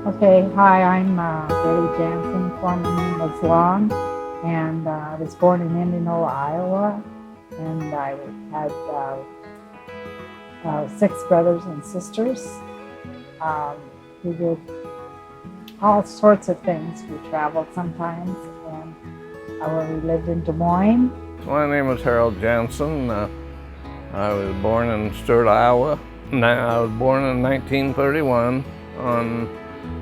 Okay, hi, I'm E Janssen, former name was Long, and I was born in Indianola, Iowa, and I had six brothers and sisters. Um, we did all sorts of things. We traveled sometimes, and we lived in Des Moines. My name is Harold Janssen. I was born in Sturt, Iowa. I was born in 1931 on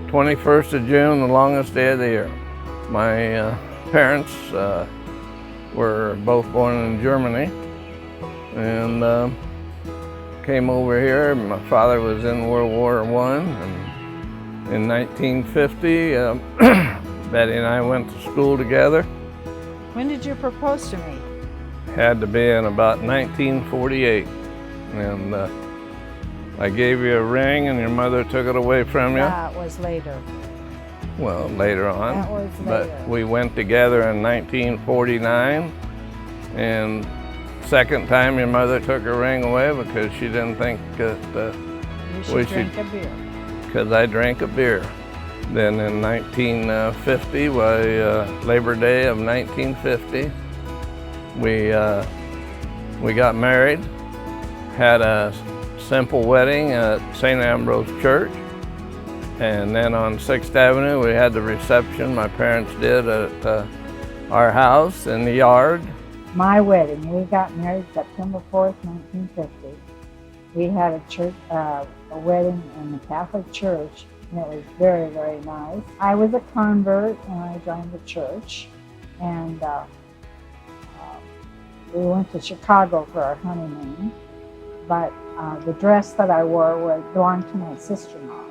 21st of June, the longest day of the year. My parents were both born in Germany and came over here. My father was in World War I, and in 1950, Betty and I went to school together. When did you propose to me? Had to be in about 1948, and I gave you a ring and your mother took it away from you. That was later. Well, later on. That was later. But we went together in 1949, and second time your mother took her ring away because she didn't think that You should drink a beer. because I drank a beer. Then in 1950, Labor Day of 1950, we got married, had a simple wedding at St. Ambrose Church, and then on 6th Avenue we had the reception my parents did at our house in the yard. My wedding, we got married September 4th, 1950. We had a wedding in the Catholic Church, and it was very, very nice. I was a convert when I joined the church, and we went to Chicago for our honeymoon, but the dress that I wore belonged to my sister-in-law,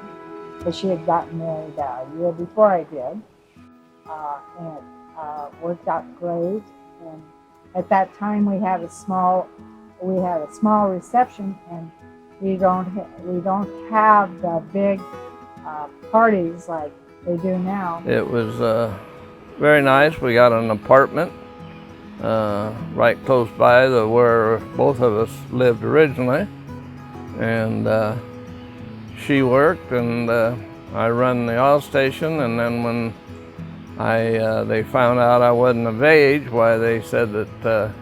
because she had gotten married a year before I did, and it worked out great. And at that time, we had a small reception, and we don't have the big parties like they do now. It was very nice. We got an apartment right close by where both of us lived originally, and she worked and I run the oil station. And then when they found out I wasn't of age, why they said that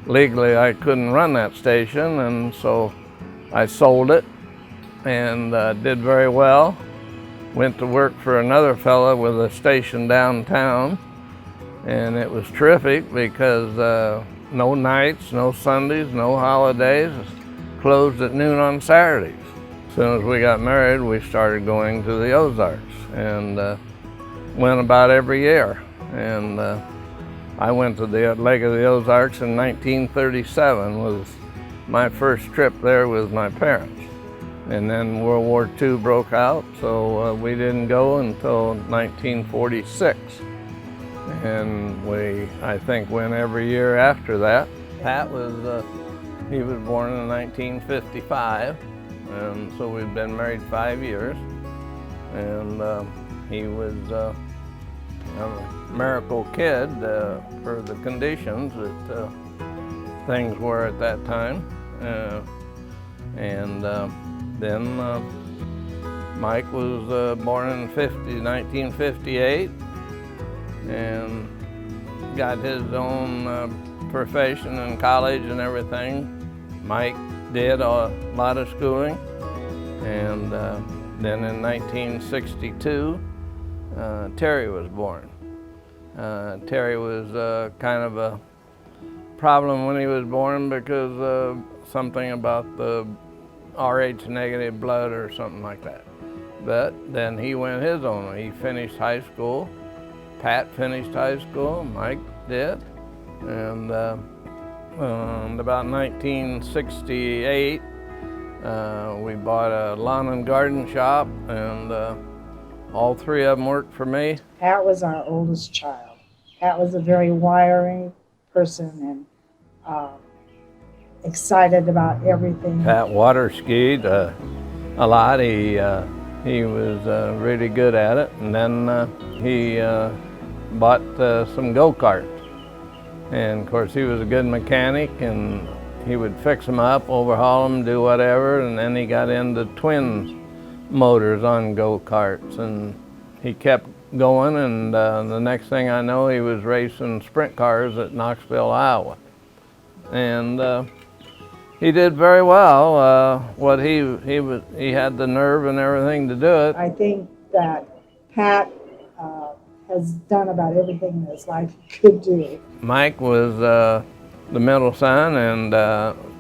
legally I couldn't run that station, and so I sold it and did very well. Went to work for another fella with a station downtown, and it was terrific because no nights, no Sundays, no holidays, closed at noon on Saturdays. As soon as we got married, we started going to the Ozarks and went about every year. And I went to the Lake of the Ozarks in 1937, was my first trip there with my parents. And then World War II broke out, so we didn't go until 1946. And I think, went every year after that. Pat he was born in 1955, and so we've been married 5 years. And he was a miracle kid for the conditions that things were at that time. Then Mike was born in 1958 and got his own profession in college and everything. Mike did a lot of schooling, and then in 1962, Terry was born. Terry was kind of a problem when he was born because of something about the RH negative blood or something like that. But then he went his own way. He finished high school. Pat finished high school, Mike did. And about 1968, we bought a lawn and garden shop, and all three of them worked for me. Pat was our oldest child. Pat was a very wiry person and excited about everything. Pat water skied a lot. He was really good at it. And then he bought some go-karts. And of course he was a good mechanic, and he would fix them up, overhaul them, do whatever. And then he got into twin motors on go-karts, and he kept going, and the next thing I know, he was racing sprint cars at Knoxville, Iowa. And he did very well. He had the nerve and everything to do it. I think that Pat has done about everything in his life he could do. Mike was the middle son and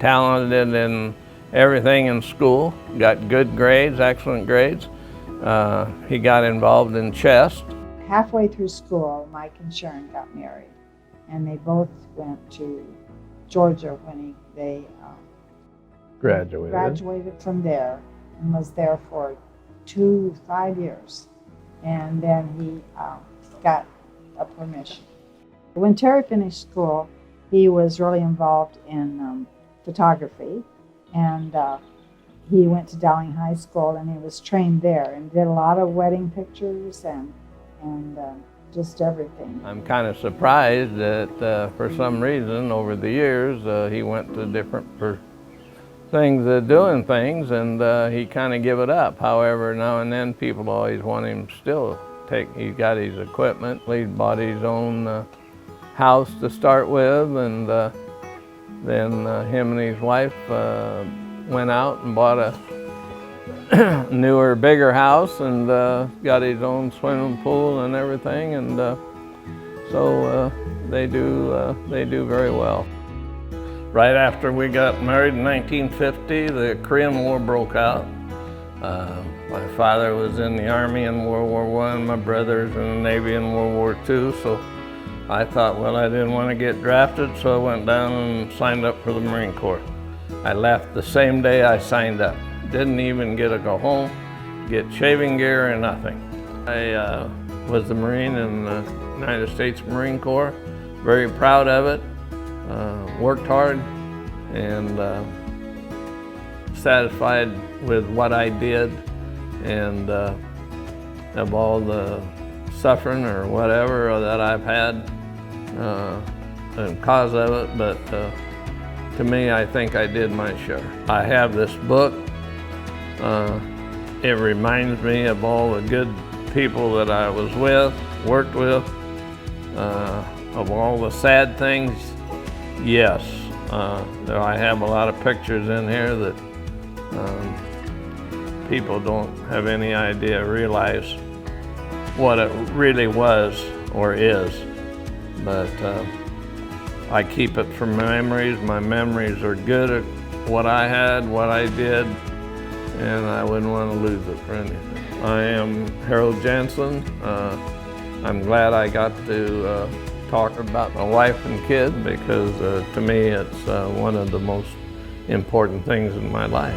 talented in everything in school, got good grades, excellent grades. He got involved in chess. Halfway through school, Mike and Sharon got married, and they both went to Georgia when they graduated from there, and was there for 5 years. And then he got a permission. When Terry finished school, he was really involved in photography, and he went to Dowling High School, and he was trained there and did a lot of wedding pictures and just everything. I'm kind of surprised that for some reason over the years he went to different things, doing things, and he kind of give it up. However, now and then people always want him still he's got his equipment. He bought his own house to start with, and then him and his wife went out and bought a newer, bigger house, and got his own swimming pool and everything, and so they do very well. Right after we got married in 1950, the Korean War broke out. My father was in the Army in World War I, my brother's in the Navy in World War II, so I thought, well, I didn't want to get drafted, so I went down and signed up for the Marine Corps. I left the same day I signed up. Didn't even get to go home, get shaving gear or nothing. I was a Marine in the United States Marine Corps, very proud of it, worked hard, and satisfied with what I did, and of all the suffering or whatever that I've had because of it, but to me, I think I did my share. I have this book. It reminds me of all the good people that I was with, worked with, of all the sad things. Yes, I have a lot of pictures in here that people don't have any idea, realize what it really was or is. But I keep it for memories. My memories are good at what I had, what I did, and I wouldn't want to lose it for anything. I am E Janssen. I'm glad I got to talk about my wife and kids, because to me it's one of the most important things in my life.